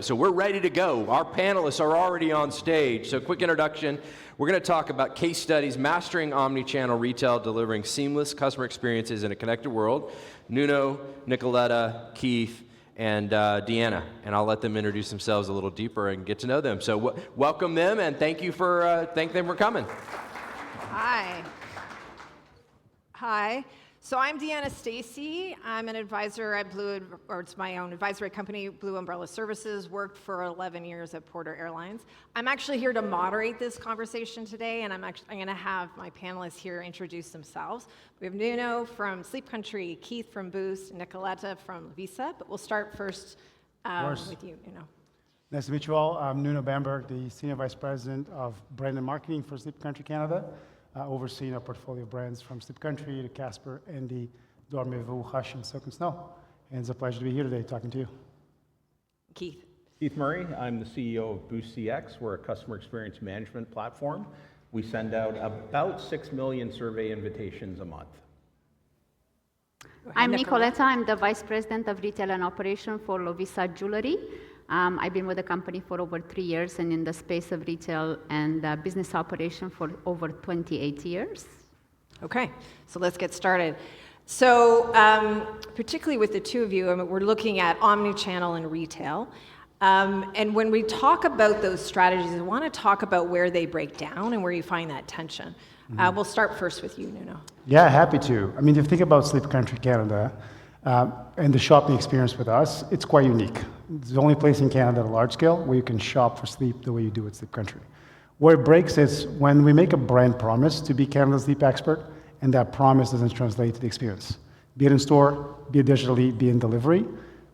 So we're ready to go. Our panelists are already on stage. So quick introduction. We're going to talk about case studies, mastering omni-channel retail, delivering seamless customer experiences in a connected world. Nuno, Nicoleta, Keith, and Deanna. And I'll let them introduce themselves a little deeper and get to know them. So welcome them and thank them for coming. Hi. Hi. So I'm Deanna Stacey. I'm an advisor at it's my own advisory company, Blue Umbrella Services, worked for 11 years at Porter Airlines. I'm actually here to moderate this conversation today, and I'm going to have my panelists here introduce themselves. We have Nuno from Sleep Country, Keith from Boost, Nicoleta from Lovisa, but we'll start first with you, Nuno. Nice to meet you all. I'm Nuno Bamberg, the Senior Vice President of Brand and Marketing for Sleep Country Canada. Overseeing our portfolio of brands from Sleep Country to Casper, Andy, Dormez-vous, Hush, and Silk and Snow. And it's a pleasure to be here today talking to you. Keith. Keith Murray. I'm the CEO of boostCX. We're a customer experience management platform. We send out about 6 million survey invitations a month. I'm Nicoleta. I'm the Vice President of Retail and Operation for Lovisa Jewelry. I've been with the company for over 3 years and in the space of retail and business operation for over 28 years. Okay, so let's get started. So particularly with the two of you, we're looking at omni-channel and retail. And when we talk about those strategies, I want to talk about where they break down and where you find that tension. We'll start first with you, Nuno. Yeah, happy to. I mean, if you think about Sleep Country Canada and the shopping experience with us, it's quite unique. It's the only place in Canada at a large scale where you can shop for sleep the way you do at Sleep Country. Where it breaks is when we make a brand promise to be Canada's sleep expert, and that promise doesn't translate to the experience. Be it in store, be it digitally, be it in delivery.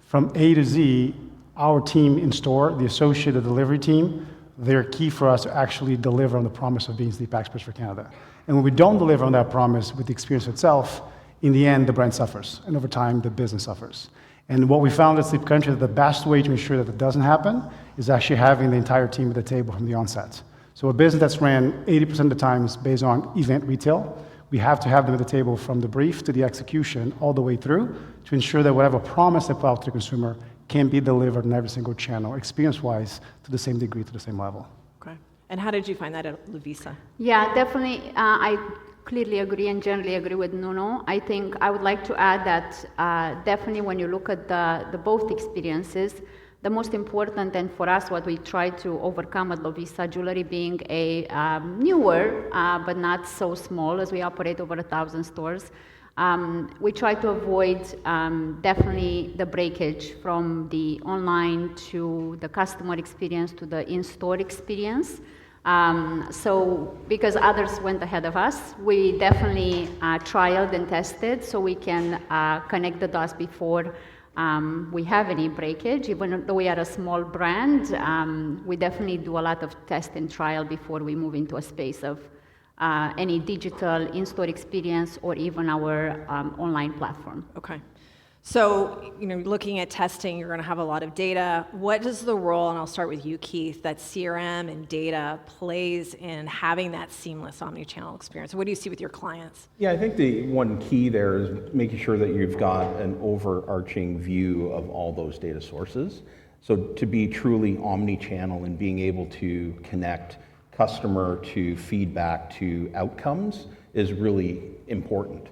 From A to Z, our team in store, the associated delivery team, they're key for us to actually deliver on the promise of being sleep experts for Canada. And when we don't deliver on that promise with the experience itself, in the end, the brand suffers, and over time, the business suffers. And what we found at Sleep Country, that the best way to ensure that it doesn't happen is actually having the entire team at the table from the onset. So a business that's ran 80% of the times based on event retail, we have to have them at the table from the brief to the execution all the way through to ensure that whatever promise they put out to the consumer can be delivered in every single channel, experience-wise, to the same degree, to the same level. Okay. And how did you find that at Lovisa? Yeah, definitely. I clearly agree and generally agree with Nuno. I think I would like to add that definitely when you look at the both experiences, the most important, and for us what we try to overcome at Lovisa Jewelry being a newer but not so small as we operate over 1,000 stores, we try to avoid definitely the breakage from the online to the customer experience to the in-store experience. So because others went ahead of us, we definitely trialed and tested so we can connect the dots before we have any breakage. Even though we are a small brand, we definitely do a lot of test and trial before we move into a space of any digital in-store experience or even our online platform. Okay. So, looking at testing, you're going to have a lot of data. What is the role, and I'll start with you, Keith, that CRM and data plays in having that seamless omni-channel experience? What do you see with your clients? Yeah, I think the one key there is making sure that you've got an overarching view of all those data sources. So to be truly omni-channel and being able to connect customer to feedback to outcomes is really important.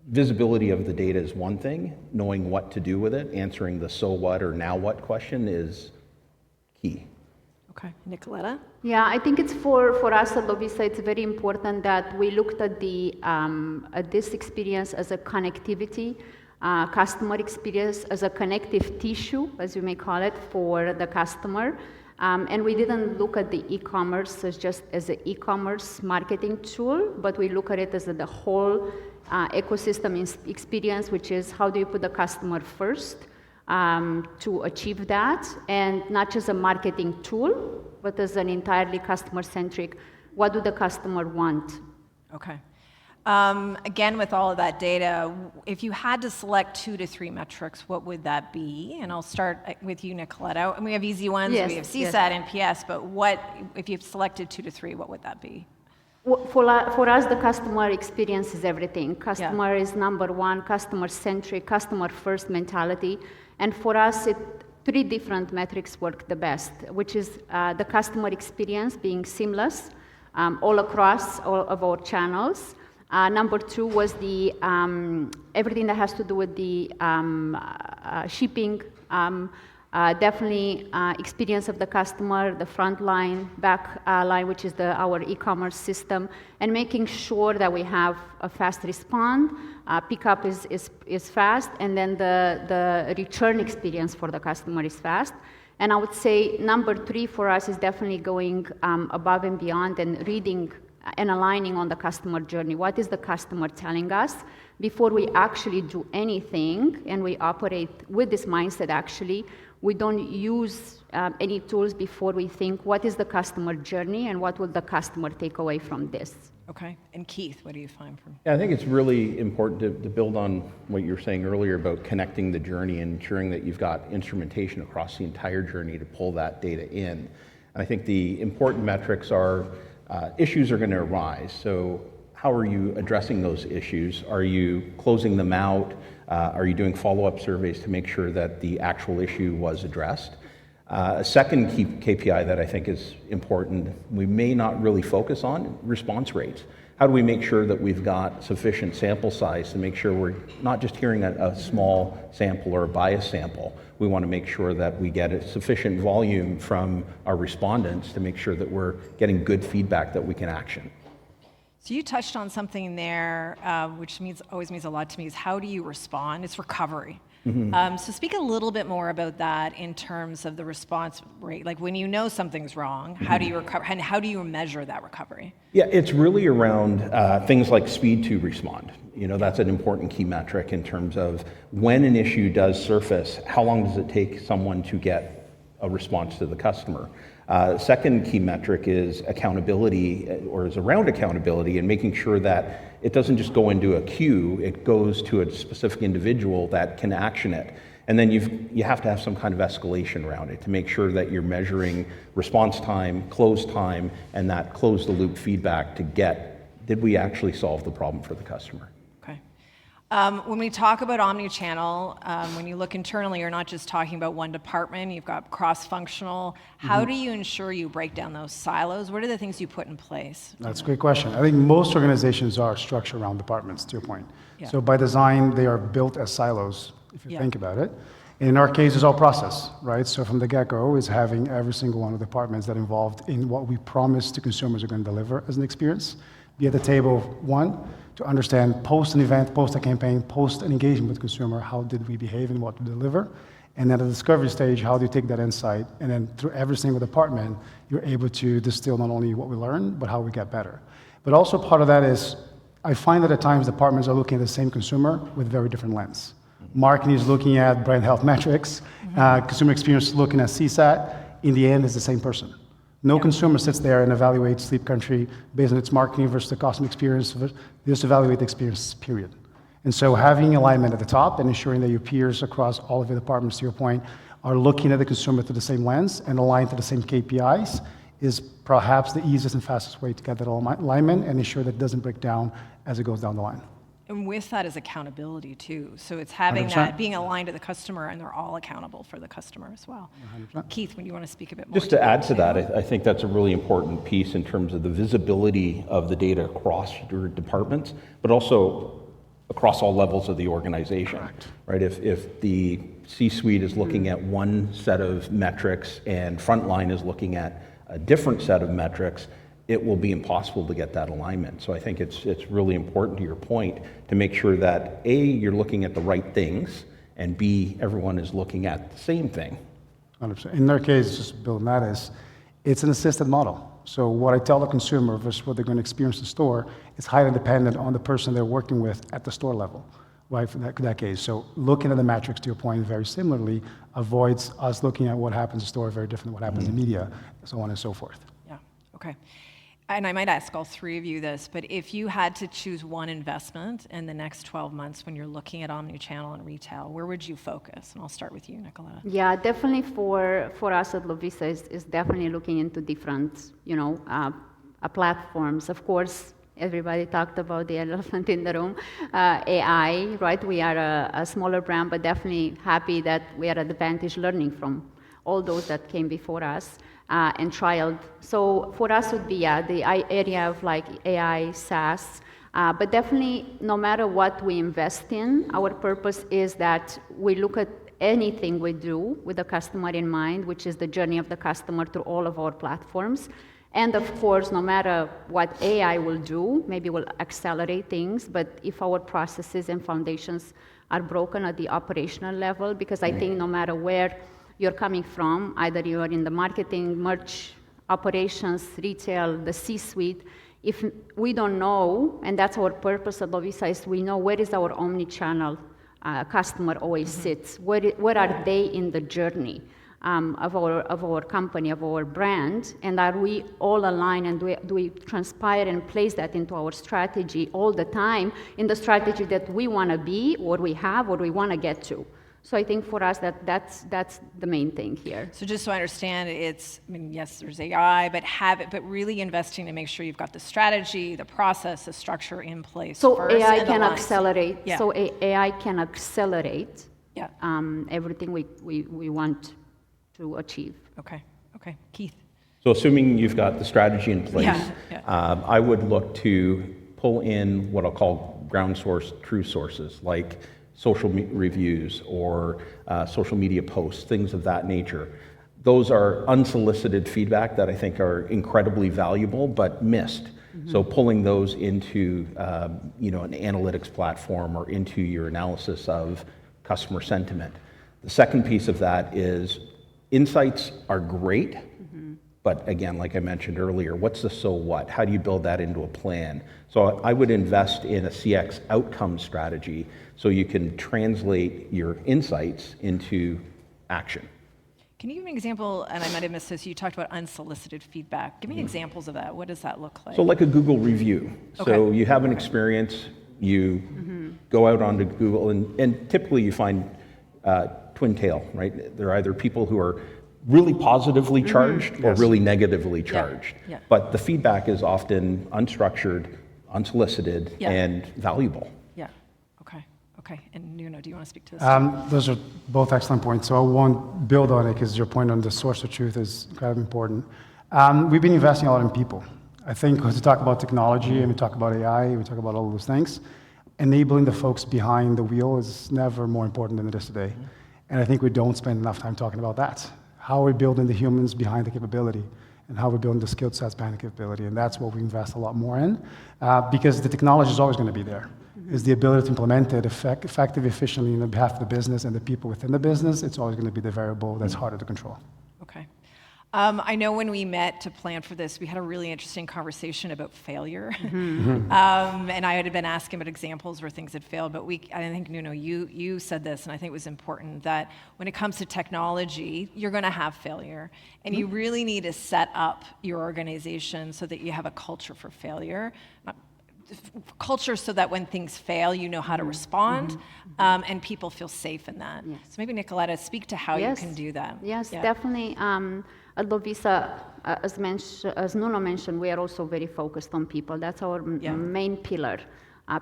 Visibility of the data is one thing. Knowing what to do with it, answering the so what or now what question is key. Okay, Nicoleta? Yeah, I think it's for us at Lovisa, it's very important that we looked at at this experience as a connectivity, customer experience as a connective tissue, as you may call it, for the customer. And we didn't look at the e-commerce as just as an e-commerce marketing tool, but we look at it as the whole ecosystem experience, which is how do you put the customer first to achieve that, and not just a marketing tool, but as an entirely customer-centric, what do the customer want? Okay. Again, with all of that data, if you had to select 2 to 3 metrics, what would that be? And I'll start with you, Nicoleta. And we have easy ones, yes, we have CSAT and PS, but if you've selected 2 to 3, what would that be? For us, the customer experience is everything. Customer is number one, customer-centric, customer-first mentality. And for us, three different metrics work the best, which is the customer experience being seamless all across all of our channels. Number two was the everything that has to do with the shipping, definitely experience of the customer, the front line, back line, which is our e-commerce system, and making sure that we have a fast response, pickup is fast, and then the return experience for the customer is fast. And I would say number three for us is definitely going above and beyond and reading and aligning on the customer journey. What is the customer telling us before we actually do anything? And we operate with this mindset actually. We don't use any tools before we think what is the customer journey and what will the customer take away from this. Okay. And Keith, what do you find from? Yeah, I think it's really important to build on what you were saying earlier about connecting the journey and ensuring that you've got instrumentation across the entire journey to pull that data in. And I think the important metrics are issues are going to arise. So how are you addressing those issues? Are you closing them out? Are you doing follow-up surveys to make sure that the actual issue was addressed? A second key KPI that I think is important, we may not really focus on, response rates. How do we make sure that we've got sufficient sample size to make sure we're not just hearing a small sample or a bias sample? We want to make sure that we get a sufficient volume from our respondents to make sure that we're getting good feedback that we can action. So you touched on something there, which always means a lot to me, is how do you respond? It's recovery. So speak a little bit more about that in terms of the response rate. Like when you know something's wrong, how do you recover, and how do you measure that recovery? Yeah, it's really around things like speed to respond. You know, that's an important key metric in terms of when an issue does surface, how long does it take someone to get a response to the customer? Second key metric is accountability, or is around accountability, and making sure that it doesn't just go into a queue, it goes to a specific individual that can action it. And then you have to have some kind of escalation around it to make sure that you're measuring response time, close time, and that close the loop feedback to get, did we actually solve the problem for the customer? Okay. When we talk about omni-channel, when you look internally, you're not just talking about one department, you've got cross-functional. How do you ensure you break down those silos? What are the things you put in place? That's a great question. I think most organizations are structured around departments, to your point. Yeah. So by design, they are built as silos, if you think about it. And in our case, it's all process, right? So from the get-go is having every single one of the departments that involved in what we promise to consumers are going to deliver as an experience, be at the table, one, to understand post an event, post a campaign, post an engagement with consumer, how did we behave and what to deliver? And at the discovery stage, how do you take that insight? And then through every single department, you're able to distill not only what we learned, but how we get better. But also part of that is, I find that at times departments are looking at the same consumer with very different lens. Marketing is looking at brand health metrics, consumer experience is looking at CSAT. In the end, it's the same person. No consumer sits there and evaluates Sleep Country based on its marketing versus the customer experience. They just evaluate the experience, period. And so having alignment at the top and ensuring that your peers across all of your departments, to your point, are looking at the consumer through the same lens and aligned to the same KPIs is perhaps the easiest and fastest way to get that alignment and ensure that it doesn't break down as it goes down the line. And with that is accountability too. So it's having 100%. that, being aligned to the customer, and they're all accountable for the customer as well. 100%. Keith, would you want to speak a bit more? Just to add to that, I think that's a really important piece in terms of the visibility of the data across your departments, but also across all levels of the organization. Correct. Right? If the C-suite is looking at one set of metrics and frontline is looking at a different set of metrics, it will be impossible to get that alignment. So I think it's really important, to your point, to make sure that A, you're looking at the right things, and B, everyone is looking at the same thing. 100%. In their case, just building that is, it's an assisted model. So what I tell the consumer versus what they're going to experience in the store is highly dependent on the person they're working with at the store level, right, for that case. So looking at the metrics, to your point, very similarly, avoids us looking at what happens in store very different than what happens in media, so on and so forth. Yeah, okay. And I might ask all three of you this, but if you had to choose one investment in the next 12 months when you're looking at omni-channel and retail, where would you focus? And I'll start with you, Nicoleta. Yeah, definitely for us at Lovisa is definitely looking into different, platforms. Of course, Everybody talked about the elephant in the room, AI, right? We are a smaller brand, but definitely happy that we are at advantage learning from all those that came before us and trialed. So for us would be the area of like AI, SaaS, but definitely no matter what we invest in, our purpose is that we look at anything we do with the customer in mind, which is the journey of the customer through all of our platforms. And of course, no matter what AI will do, maybe will accelerate things, but if our processes and foundations are broken at the operational level, because I think no matter where you're coming from, either you're in the marketing, merch, operations, retail, the C-suite, if we don't know, and that's our purpose at Lovisa, is we know where is our omni-channel customer always sits, where are they in the journey of our company, of our brand, and are we all aligned, and do we transpire and place that into our strategy all the time, in the strategy that we want to be, or we have, or we want to get to. So I think for us that's the main thing here. So just so I understand, it's, I mean, yes, there's AI, but really investing to make sure you've got the strategy, the process, the structure in place. So first, AI and can align. accelerate. Yeah. So AI can accelerate Yeah. everything we want to achieve. Okay. Keith. So assuming you've got the strategy in place, Yeah. I would look to pull in what I'll call ground source true sources, like social reviews or social media posts, things of that nature. Those are unsolicited feedback that I think are incredibly valuable, but missed. So pulling those into an analytics platform or into your analysis of customer sentiment. The second piece of that is insights are great, but again, like I mentioned earlier, what's the so what? How do you build that into a plan? So I would invest in a CX outcome strategy so you can translate your insights into action. Can you give me an example, and I might have missed this, you talked about unsolicited feedback. Give me examples of that. What does that look like? So like a Google review. So Okay. you have an experience, you go out onto Google, and typically you find twin tail, right? They're either people who are really positively charged or really negatively charged. Yeah. But the feedback is often unstructured, unsolicited, Yeah. and valuable. Yeah. Okay. And Nuno, do you want to speak to this? Those are both excellent points. So I won't build on it because your point on the source of truth is kind of important. We've been investing a lot in people. I think when we talk about technology and we talk about AI, we talk about all of those things, enabling the folks behind the wheel is never more important than it is today. And I think we don't spend enough time talking about that. How we're building the humans behind the capability and how we're building the skill sets behind the capability. And that's what we invest a lot more in because the technology is always going to be there. Is the ability to implement it effectively, efficiently on behalf of the business and the people within the business, it's always going to be the variable that's harder to control. Okay. I know when we met to plan for this, we had a really interesting conversation about failure. And I had been asking about examples where things had failed, but I think, Nuno, you said this, and I think it was important, that when it comes to technology, you're going to have failure. And you really need to set up your organization so that you have a culture for failure. Culture so that when things fail, you know how to respond, and people feel safe in that. Yes. So maybe Nicoleta, speak to how you can do that. Yes, Yeah. definitely. At Lovisa, as Nuno mentioned, we are also very focused on people. That's our main pillar.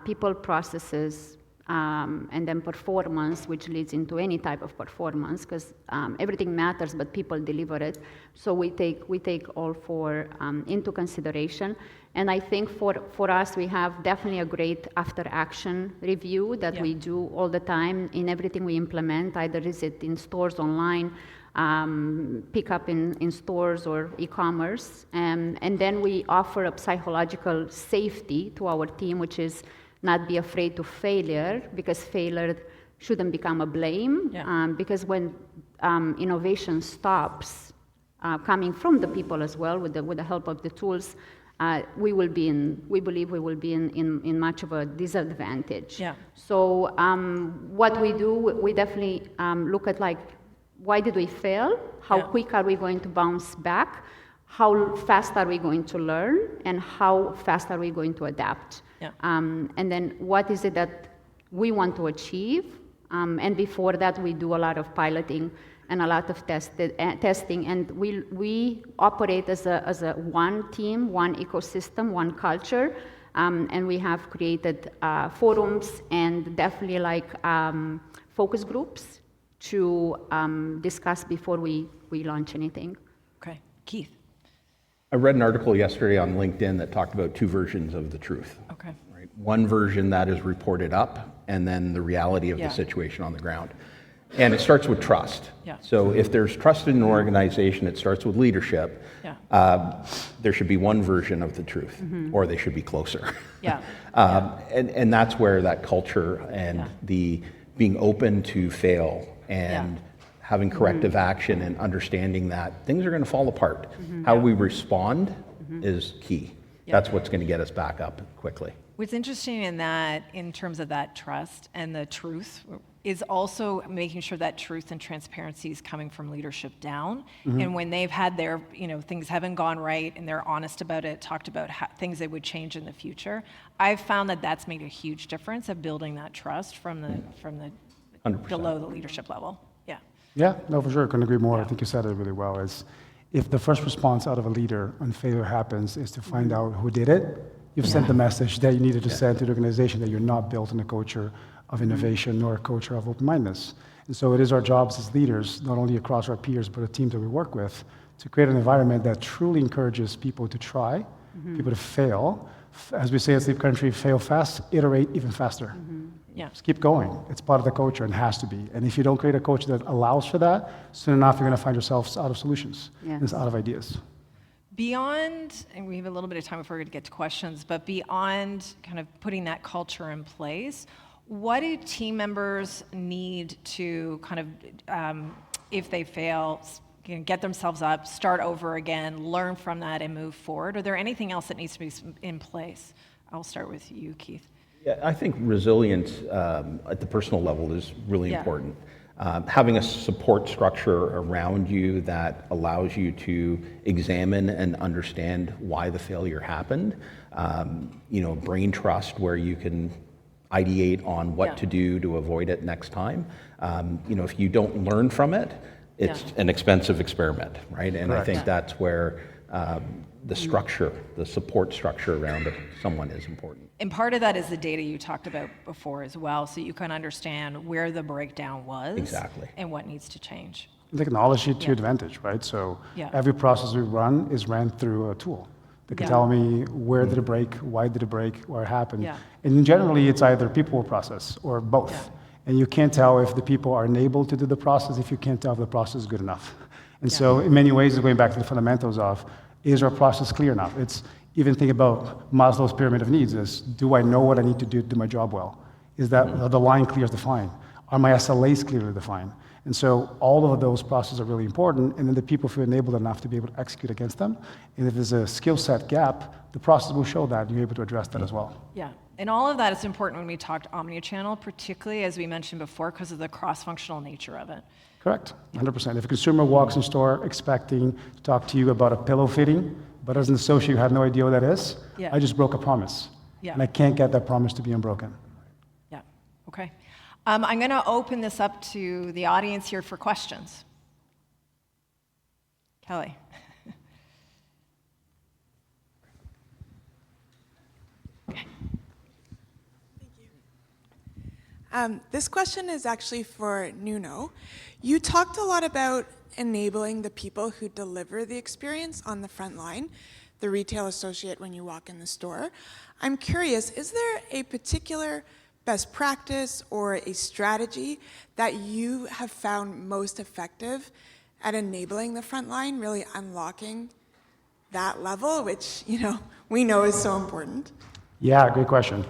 People, processes, and then performance, which leads into any type of performance, because everything matters, but people deliver it. So we take all four into consideration. And I think for us, we have definitely a great after-action review that we do all the time in everything we implement, either is it in stores, online, pick up in stores or e-commerce. And then we offer a psychological safety to our team, which is not be afraid to failure, because failure shouldn't become a blame. Because when innovation stops, coming from the people as well, with the help of the tools, we believe we will be in much of a disadvantage. So what we do, we definitely look at like, why did we fail? How quick are we going to bounce back? How fast are we going to learn? And how fast are we going to adapt? And then what is it that we want to achieve? And before that, we do a lot of piloting and a lot of testing. And we operate as a one team, one ecosystem, one culture. And we have created forums and definitely like focus groups to discuss before we launch anything. Okay, Keith. I read an article yesterday on LinkedIn that talked about two versions of the truth. Okay. Right? One version that is reported up, and then the reality of Yeah. the situation on the ground. And it starts with trust. Yeah. So if there's trust in an organization, it starts with leadership. Yeah. There should be one version of the truth, or they should be closer. Yeah. And that's where that culture and Yeah. the being open to fail and having corrective action and understanding that things are going to fall apart. How we respond is key. That's what's going to get us back up quickly. What's interesting in that, in terms of that trust and the truth, is also making sure that truth and transparency is coming from leadership down. And when they've had their, things haven't gone right and they're honest about it, talked about things they would change in the future, I've found that that's made a huge difference of building that trust from the 100%. below the leadership level. Yeah. Yeah, no, for sure. Couldn't agree more. I think you said it really well. Is if the first response out of a leader when failure happens is to find out who did it, you've sent the message that you needed to send to the organization that you're not built in a culture of innovation nor a culture of open-mindedness. And so it is our jobs as leaders, not only across our peers, but the teams that we work with, to create an environment that truly encourages people to try, people to fail. As we say at Sleep Country, fail fast, iterate even faster. Yeah. Just keep going. It's part of the culture and has to be. And if you don't create a culture that allows for that, soon enough you're going to find yourselves out of solutions and it's out of ideas. Beyond, and we have a little bit of time before we get to questions, but beyond kind of putting that culture in place, what do team members need to kind of, if they fail, get themselves up, start over again, learn from that and move forward? Are there anything else that needs to be in place? I'll start with you, Keith. Yeah, I think resilience at the personal level is really important. Having a support structure around you that allows you to examine and understand why the failure happened. Brain trust where you can ideate on what to do to avoid it next time. If you don't learn from it, it's an expensive experiment, right? And I think that's where the structure, the support structure around someone is important. And part of that is the data you talked about before as well, so you can understand where the breakdown was Exactly. and what needs to change. Technology to your advantage, right? So Yeah. every process we run is ran through a tool that can tell me where did it break, why did it break, where it happened. Yeah. And generally it's either people or process or both. Yeah. And you can't tell if the people are enabled to do the process if you can't tell if the process is good enough. And so in many ways, it's going back to the fundamentals of, is our process clear enough? It's even think about Maslow's pyramid of needs is, do I know what I need to do to do my job well? Is that are the line clear defined? Are my SLAs clearly defined? And so all of those processes are really important, and then the people feel enabled enough to be able to execute against them. And if there's a skill set gap, the process will show that, and you're able to address that as well. Yeah, and all of that is important when we talked Omni-Channel, particularly as we mentioned before, because of the cross-functional nature of it. Correct, 100%. If a consumer walks in store expecting to talk to you about a pillow fitting, but as an associate you have no idea what that is, I just broke a promise. And I can't get that promise to be unbroken. Yeah, okay. I'm going to open this up to the audience here for questions. Kelly. This question is actually for Nuno. You talked a lot about enabling the people who deliver the experience on the front line, the retail associate when you walk in the store. I'm curious, is there a particular best practice or a strategy that you have found most effective at enabling the front line, really unlocking that level, which we know is so important? Yeah, great question.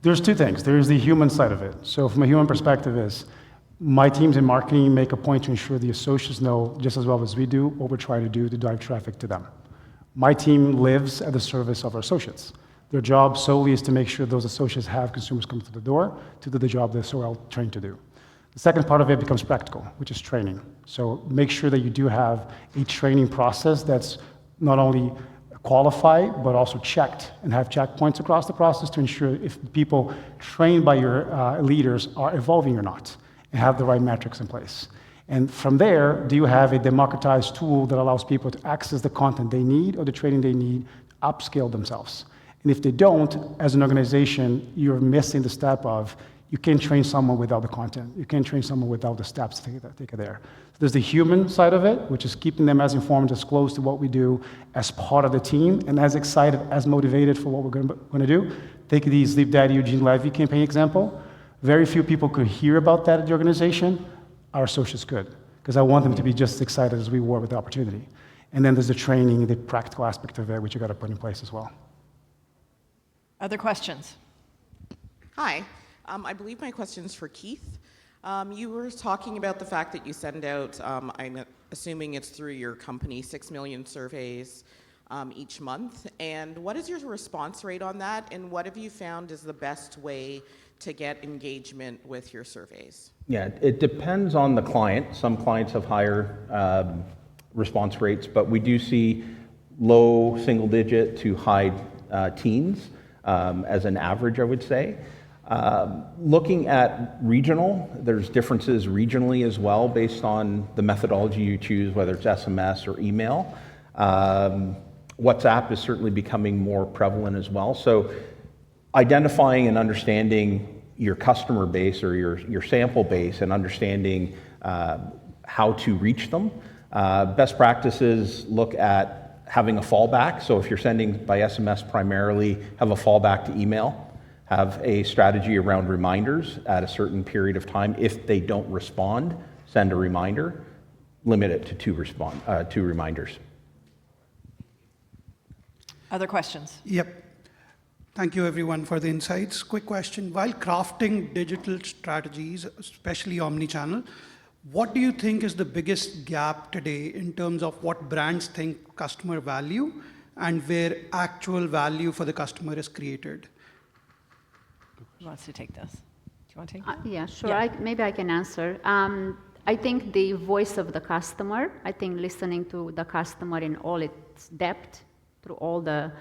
There's two things. There's the human side of it. So from a human perspective is, my teams in marketing make a point to ensure the associates know just as well as we do what we're trying to do to drive traffic to them. My team lives at the service of our associates. Their job solely is to make sure those associates have consumers come to the door to do the job they're so well trained to do. The second part of it becomes practical, which is training. So make sure that you do have a training process that's not only qualified, but also checked and have checkpoints across the process to ensure if the people trained by your leaders are evolving or not and have the right metrics in place. And from there, do you have a democratized tool that allows people to access the content they need or the training they need to upscale themselves? And if they don't, as an organization, you're missing the step of you can't train someone without the content. You can't train someone without the steps to take it there. So there's the human side of it, which is keeping them as informed, as close to what we do, as part of the team, and as excited, as motivated for what we're going to do. Take the Sleep Daddy Eugene Levy campaign example. Very few people could hear about that at the organization. Our associates could, because I want them to be just as excited as we were with the opportunity. And then there's the training, the practical aspect of it, which you got to put in place as well. Other questions? Hi. I believe my question is for Keith. You were talking about the fact that you send out, I'm assuming it's through your company, 6 million surveys each month. And what is your response rate on that? And what have you found is the best way to get engagement with your surveys? Yeah, it depends on the client. Some clients have higher response rates, but we do see low single digit to high teens as an average, I would say. Looking at regional, there's differences regionally as well based on the methodology you choose, whether it's SMS or email. WhatsApp is certainly becoming more prevalent as well. So identifying and understanding your customer base or your sample base and understanding how to reach them. Best practices look at having a fallback. So if you're sending by SMS primarily, have a fallback to email. Have a strategy around reminders at a certain period of time. If they don't respond, send a reminder. Limit it to two reminders. Other questions? Yep. Thank you, everyone, for the insights. Quick question. While crafting digital strategies, especially omni-channel, what do you think is the biggest gap today in terms of what brands think customer value and where actual value for the customer is created? Who wants to take this? Do you want to take that? Yeah, sure. Yeah. Maybe I can answer. I think the voice of the customer, I think listening to the customer in all its depth through all the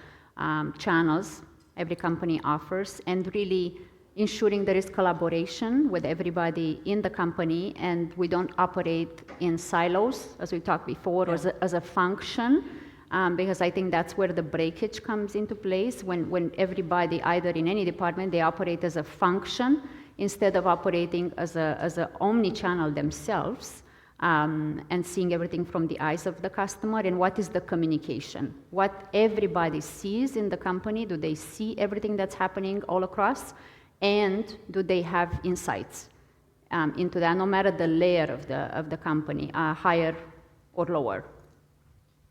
channels every company offers, and really ensuring there is collaboration with everybody in the company, and we don't operate in silos, as we talked before, or as a function. Because I think that's where the breakage comes into place when everybody, either in any department, they operate as a function instead of operating as a omni-channel themselves and seeing everything from the eyes of the customer. And what is the communication? What everybody sees in the company, do they see everything that's happening all across? And do they have insights into that, no matter the layer of the company, higher or lower?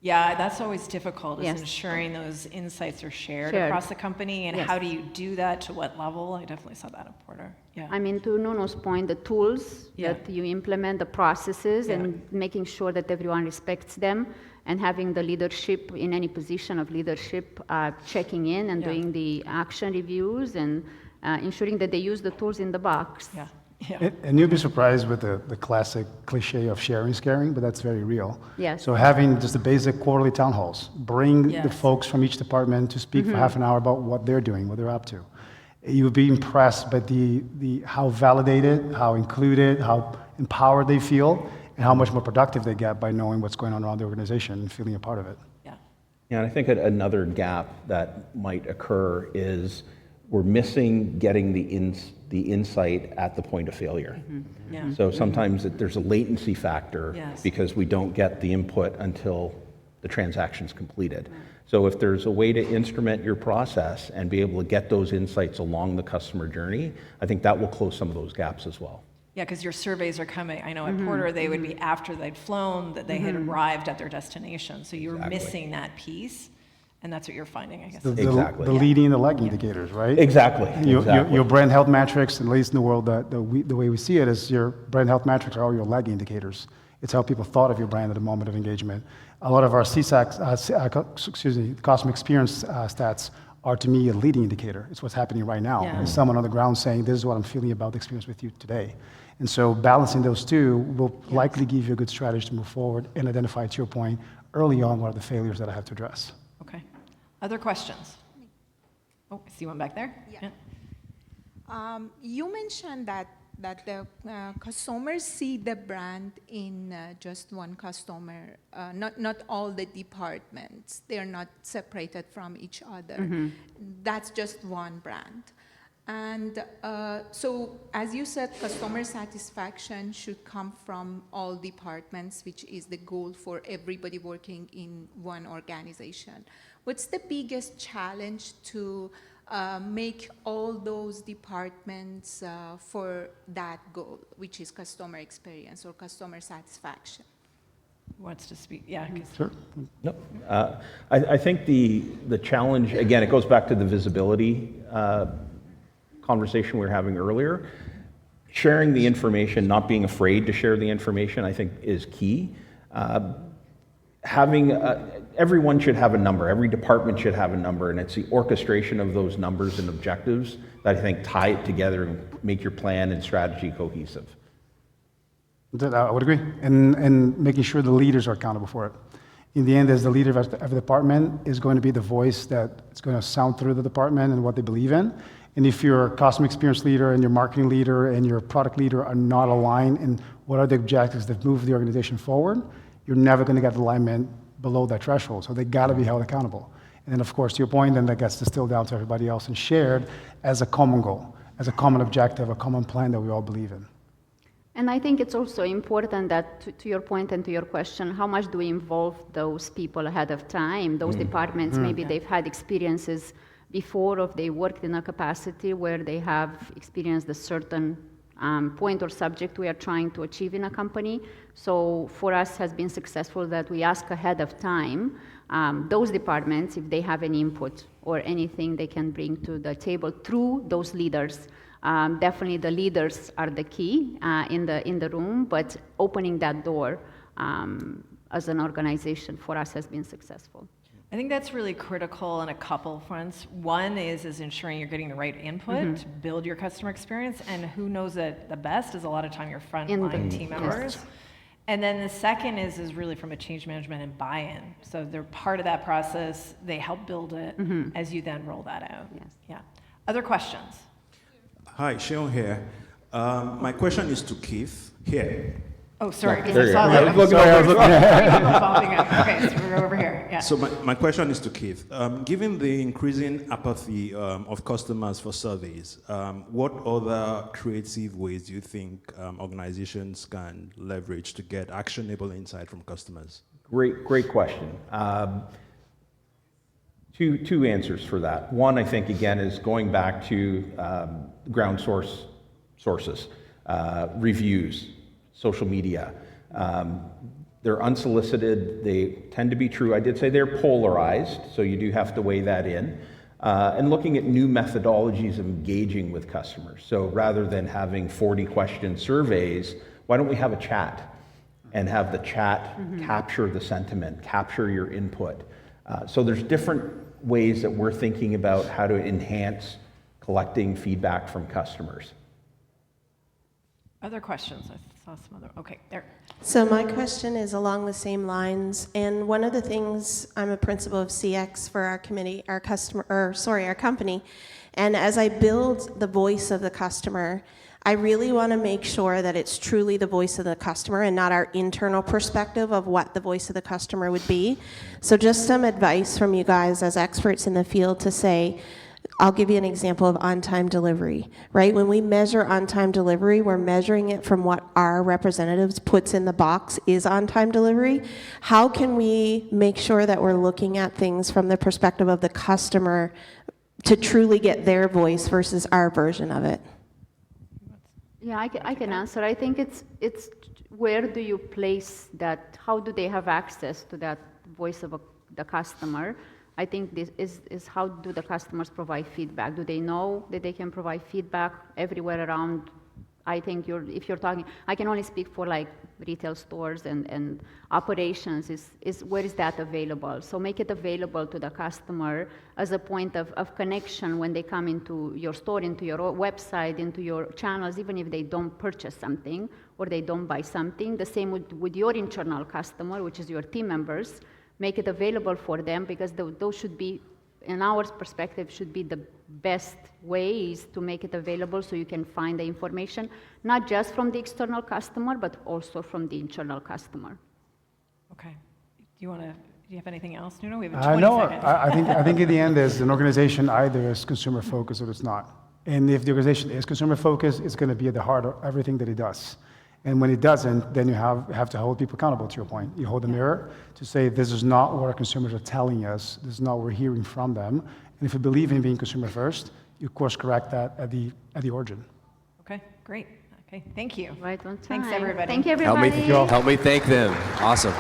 Yeah, that's always difficult, is Yes. ensuring those insights are shared across the company, and Yes. how do you do that, to what level? I definitely saw that at Porter. Yeah. I mean, to Nuno's point, the tools that you implement, the processes, and making sure that everyone respects them, and having the leadership in any position of leadership checking in and doing the action reviews and ensuring that they use the tools in the box. Yeah. Yeah. And you'd be surprised with the classic cliche of sharing is caring, but that's very real. Yes. So having just the basic quarterly town halls, bring the Yes. folks from each department to speak for half an hour about what they're doing, what they're up to. You would be impressed by the how validated, how included, how empowered they feel, and how much more productive they get by knowing what's going on around the organization and feeling a part of it. Yeah. Yeah, and I think another gap that might occur is we're missing getting the insight at the point of failure. Yeah. So sometimes there's a latency factor Yes. because we don't get the input until the transaction's completed. So if there's a way to instrument your process and be able to get those insights along the customer journey, I think that will close some of those gaps as well. Yeah, because your surveys are coming. I know at Porter, they would be after they'd flown, that they had arrived at their destination. So you were Exactly. missing that piece, and that's what you're finding, I guess. Exactly. The leading and the lagging indicators, right? Exactly. Your brand health metrics, at least in the world, the way we see it is your brand health metrics are all your lagging indicators. It's how people thought of your brand at the moment of engagement. A lot of our CSAC, customer experience stats are, to me, a leading indicator. It's what's happening right now. Yeah. It's someone on the ground saying, this is what I'm feeling about the experience with you today. And so balancing those two will likely give you a good strategy to move forward and identify, to your point, early on what are the failures that I have to address. Okay. Other questions? Oh, I see one back there. Yeah. You mentioned that that the customers see the brand in just one customer, not all the departments. They're not separated from each other. That's just one brand. And so, as you said, customer satisfaction should come from all departments, which is the goal for everybody working in one organization. What's the biggest challenge to make all those departments for that goal, which is customer experience or customer satisfaction? Who wants to speak? Yeah. Sure. No, I think the challenge, again, it goes back to the visibility conversation we were having earlier. Sharing the information, not being afraid to share the information, I think is key. Everyone should have a number, every department should have a number, and it's the orchestration of those numbers and objectives that I think tie it together and make your plan and strategy cohesive. I would agree, and making sure the leaders are accountable for it. In the end, as the leader of every department is going to be the voice that is going to sound through the department and what they believe in. And if your customer experience leader and your marketing leader and your product leader are not aligned in what are the objectives that move the organization forward, you're never going to get alignment below that threshold. So they got to be held accountable. And then, of course, to your point, then that gets distilled down to everybody else and shared as a common goal, as a common objective, a common plan that we all believe in. And I think it's also important that, to your point and to your question, how much do we involve those people ahead of time? Those departments, maybe they've had experiences before, or they worked in a capacity where they have experienced a certain point or subject we are trying to achieve in a company. So for us has been successful that we ask ahead of time those departments if they have any input or anything they can bring to the table through those leaders. Definitely the leaders are the key in the room, but opening that door as an organization for us has been successful. I think that's really critical on a couple fronts. One is ensuring you're getting the right input to build your customer experience, and who knows it the best is a lot of time your frontline team members. And then the second is really from a change management and buy-in. So they're part of that process. They help build it as you then roll that out. Yes. Yeah. Other questions? Hi, Sean here. My question is to Keith here. Oh, sorry. There you go. Okay, so we're over here. Yeah. So my question is to Keith. Given the increasing apathy of customers for surveys, what other creative ways do you think organizations can leverage to get actionable insight from customers? Great question. Two answers for that. One, I think, again, is going back to ground sources, reviews, social media. They're unsolicited, they tend to be true. I did say they're polarized, so you do have to weigh that in. And looking at new methodologies of engaging with customers. So rather than having 40-question surveys, why don't we have a chat and have the chat capture the sentiment, capture your input. So there's different ways that we're thinking about how to enhance collecting feedback from customers. Other questions? I saw some other. Okay, there. So my question is along the same lines, and one of the things, I'm a principal of CX for our committee, our company, and as I build the voice of the customer, I really want to make sure that it's truly the voice of the customer and not our internal perspective of what the voice of the customer would be. So just some advice from you guys as experts in the field to say, I'll give you an example of on-time delivery, right? When we measure on-time delivery, we're measuring it from what our representatives puts in the box is on-time delivery. How can we make sure that we're looking at things from the perspective of the customer to truly get their voice versus our version of it? Yeah, I can answer. I think it's where do you place that? How do they have access to that voice of the customer? I think this is how do the customers provide feedback? Do they know that they can provide feedback everywhere around? I think if you're talking, I can only speak for like retail stores and operations, is where is that available? So make it available to the customer as a point of connection when they come into your store, into your website, into your channels, even if they don't purchase something or they don't buy something. The same with your internal customer, which is your team members. Make it available for them because those should be in our perspective, should be the best ways to make it available so you can find the information, not just from the external customer, but also from the internal customer. Okay. Do you have anything else, Nuno? We have 20 No, seconds. I think in the end, is an organization either is consumer focused or it's not. And if the organization is consumer focused, it's going to be at the heart of everything that it does. And when it doesn't, then you have to hold people accountable, to your point. You hold the mirror to say, this is not what our consumers are telling us. This is not what we're hearing from them. And if you believe in being consumer first, you course correct that at the origin. Okay, great. Okay, thank you. Right on time. Thanks, everybody. Thank you, everybody. Help me thank them. Awesome.